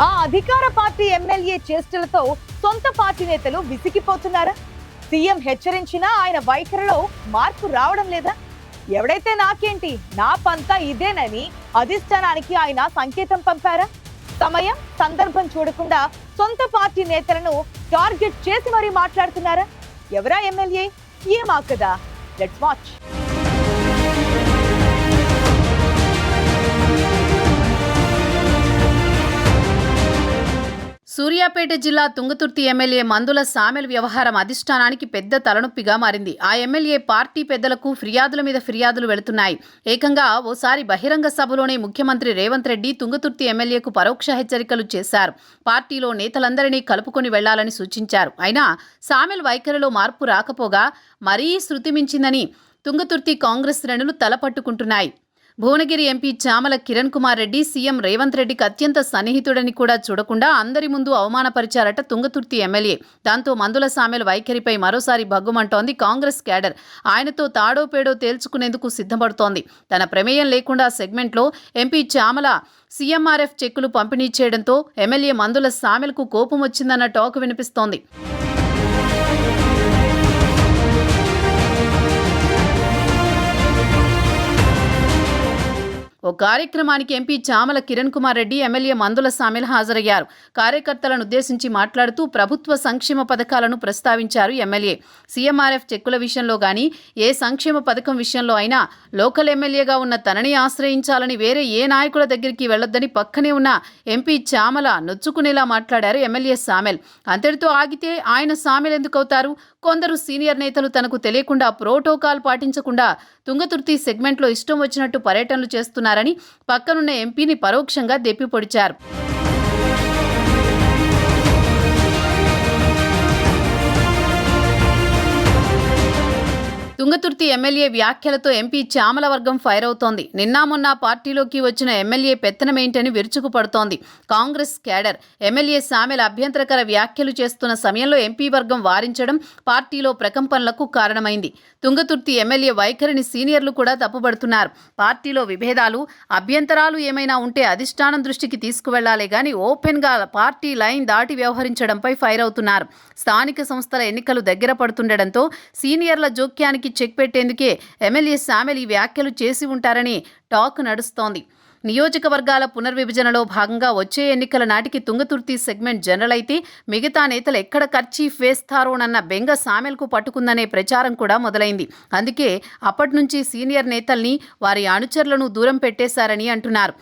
ఆ అధికార party MLA చేష్టలతో సొంత పార్టీ నేతలు విసిగిపోతున్నారా? సీఎం హెచ్చరించినా ఆయన వైఖరిలో మార్పు రావడం లేదా? ఎవడైతే నాకేంటి, నా పంతా ఇదేనని అధిష్టానానికి ఆయన సంకేతం పంపారా? సమయం సందర్భం చూడకుండా సొంత పార్టీ నేతలను టార్గెట్ చేసి మరీ మాట్లాడుతున్నారా? ఎవరా ఎమ్మెల్యే, ఏమాకదా? Let's watch. సూర్యాపేట జిల్లా తుంగతుర్తి ఎమ్మెల్యే మందుల సామెల్ వ్యవహారం అధిష్టానానికి పెద్ద తలనొప్పిగా మారింది. ఆ ఎమ్మెల్యే పార్టీ పెద్దలకు ఫిర్యాదుల మీద ఫిర్యాదులు వెళుతున్నాయి. ఏకంగా ఓసారి బహిరంగ సభలోనే ముఖ్యమంత్రి రేవంత్ రెడ్డి తుంగతుర్తి ఎమ్మెల్యేకు పరోక్ష హెచ్చరికలు చేశారు. పార్టీలో నేతలందరినీ కలుపుకొని వెళ్లాలని సూచించారు. అయినా సామెల్ వైఖరిలో మార్పు రాకపోగా మరీ శృతి మించిందని తుంగతుర్తి కాంగ్రెస్ శ్రేణులు తలపట్టుకుంటున్నాయి. భువనగిరి ఎంపీ చామల కిరణ్ కుమార్ రెడ్డి సీఎం రేవంత్ రెడ్డికి అత్యంత సన్నిహితుడని కూడా చూడకుండా అందరి ముందు అవమానపరిచారట తుంగతుర్తి ఎమ్మెల్యే. దాంతో మందుల సామెల్ వైఖరిపై మరోసారి భగ్గుమంటోంది కాంగ్రెస్ క్యాడర్. ఆయనతో తాడో పేడో తేల్చుకునేందుకు సిద్ధపడుతోంది. తన ప్రమేయం లేకుండా సెగ్మెంట్లో ఎంపీ చామల సీఎంఆర్ఎఫ్ చెక్కులు పంపిణీ చేయడంతో ఎమ్మెల్యే మందుల సామెల్కు కోపం వచ్చిందన్న టాక్ వినిపిస్తోంది. ఓ కార్యక్రమానికి ఎంపీ చామల కిరణ్ కుమార్ రెడ్డి ఎమ్మెల్యే మందుల సామెల్ హాజరయ్యారు. కార్యకర్తలను ఉద్దేశించి మాట్లాడుతూ ప్రభుత్వ సంక్షేమ పథకాలను ప్రస్తావించారు ఎమ్మెల్యే. సీఎంఆర్ఎఫ్ చెక్కుల విషయంలో గానీ, ఏ సంక్షేమ పథకం విషయంలో అయినా లోకల్ ఎమ్మెల్యేగా ఉన్న తనని ఆశ్రయించాలని వేరే ఏ నాయకుల దగ్గరికి వెళ్లొద్దని పక్కనే ఉన్న ఎంపీ చామల నొచ్చుకునేలా మాట్లాడారు ఎమ్మెల్యే సామెల్. అంతటితో ఆగితే ఆయన సామెల్ ఎందుకవుతారు? కొందరు సీనియర్ నేతలు తనకు తెలియకుండా ప్రోటోకాల్ పాటించకుండా తుంగతుర్తి సెగ్మెంట్లో ఇష్టం వచ్చినట్టు పర్యటనలు చేస్తున్నారని పక్కనున్న ఎంపీని పరోక్షంగా దెప్పిపొడిచారు. తుంగతుర్తి ఎమ్మెల్యే వ్యాఖ్యలతో ఎంపీ చామల వర్గం ఫైర్ అవుతోంది. నిన్నా మొన్న పార్టీలోకి వచ్చిన ఎమ్మెల్యే పెత్తనమేంటని విరుచుకుపడుతోంది కాంగ్రెస్ క్యాడర్. ఎమ్మెల్యే సామెల్ అభ్యంతరకర వ్యాఖ్యలు చేస్తున్న సమయంలో ఎంపీ వర్గం వారించడం పార్టీలో ప్రకంపనలకు కారణమైంది. తుంగతుర్తి ఎమ్మెల్యే వైఖరిని సీనియర్లు కూడా తప్పుపడుతున్నారు. పార్టీలో విభేదాలు, అభ్యంతరాలు ఏమైనా ఉంటే అధిష్టానం దృష్టికి తీసుకువెళ్లాలే గాని ఓపెన్గా పార్టీ లైన్ దాటి వ్యవహరించడంపై ఫైర్ అవుతున్నారు. స్థానిక సంస్థల ఎన్నికలు దగ్గర పడుతుండటంతో సీనియర్ల జోక్యానికి చెక్ పెట్టేందుకే ఎమ్మెల్యే సామెల్ ఈ వ్యాఖ్యలు చేసి ఉంటారని టాక్ నడుస్తోంది. నియోజకవర్గాల పునర్విభజనలో భాగంగా వచ్చే ఎన్నికల నాటికి తుంగతుర్తి సెగ్మెంట్ జనరల్ అయితే మిగతా నేతలు ఎక్కడ ఖర్చీఫ్ వేస్తారోనన్న బెంగ సామెల్కు పట్టుకుందనే ప్రచారం కూడా మొదలైంది. అందుకే అప్పటి నుంచి సీనియర్ నేతల్ని, వారి అనుచరులను దూరం పెట్టేశారని అంటున్నారు.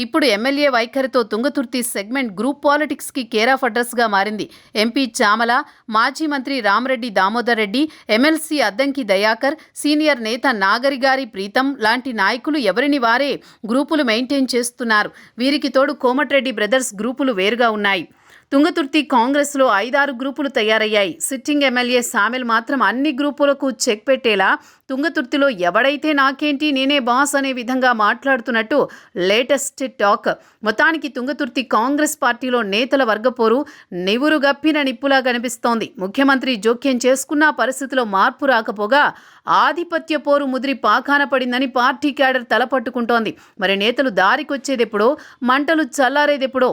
ఇప్పుడు ఎమ్మెల్యే వైఖరితో తుంగతుర్తి సెగ్మెంట్ గ్రూప్ పాలిటిక్స్కి కేర్ ఆఫ్ అడ్రస్గా మారింది. ఎంపీ చామల, మాజీ మంత్రి రామరెడ్డి దామోదర్ రెడ్డి, ఎమ్మెల్సీ అద్దంకి దయాకర్, సీనియర్ నేత నాగరిగారి ప్రీతం లాంటి నాయకులు ఎవరిని వారే గ్రూపులు మెయింటైన్ చేస్తున్నారు. వీరికి తోడు కోమటిరెడ్డి బ్రదర్స్ గ్రూపులు వేరుగా ఉన్నాయి. తుంగతుర్తి కాంగ్రెస్లో 5-6 గ్రూపులు తయారయ్యాయి. సిట్టింగ్ ఎమ్మెల్యే సామెల్ మాత్రం అన్ని గ్రూపులకు చెక్ పెట్టేలా తుంగతుర్తిలో ఎవడైతే నాకేంటి, నేనే బాస్ అనే విధంగా మాట్లాడుతున్నట్టు లేటెస్ట్ టాక్. మొత్తానికి తుంగతుర్తి కాంగ్రెస్ పార్టీలో నేతల వర్గపోరు నివురుగప్పిన నిప్పులా కనిపిస్తోంది. ముఖ్యమంత్రి జోక్యం చేసుకున్న పరిస్థితిలో మార్పు రాకపోగా ఆధిపత్య పోరు ముదిరి పాఖాన పడిందని పార్టీ క్యాడర్ తలపట్టుకుంటోంది. మరి నేతలు దారికొచ్చేదెప్పుడో, మంటలు చల్లారేదెప్పుడో?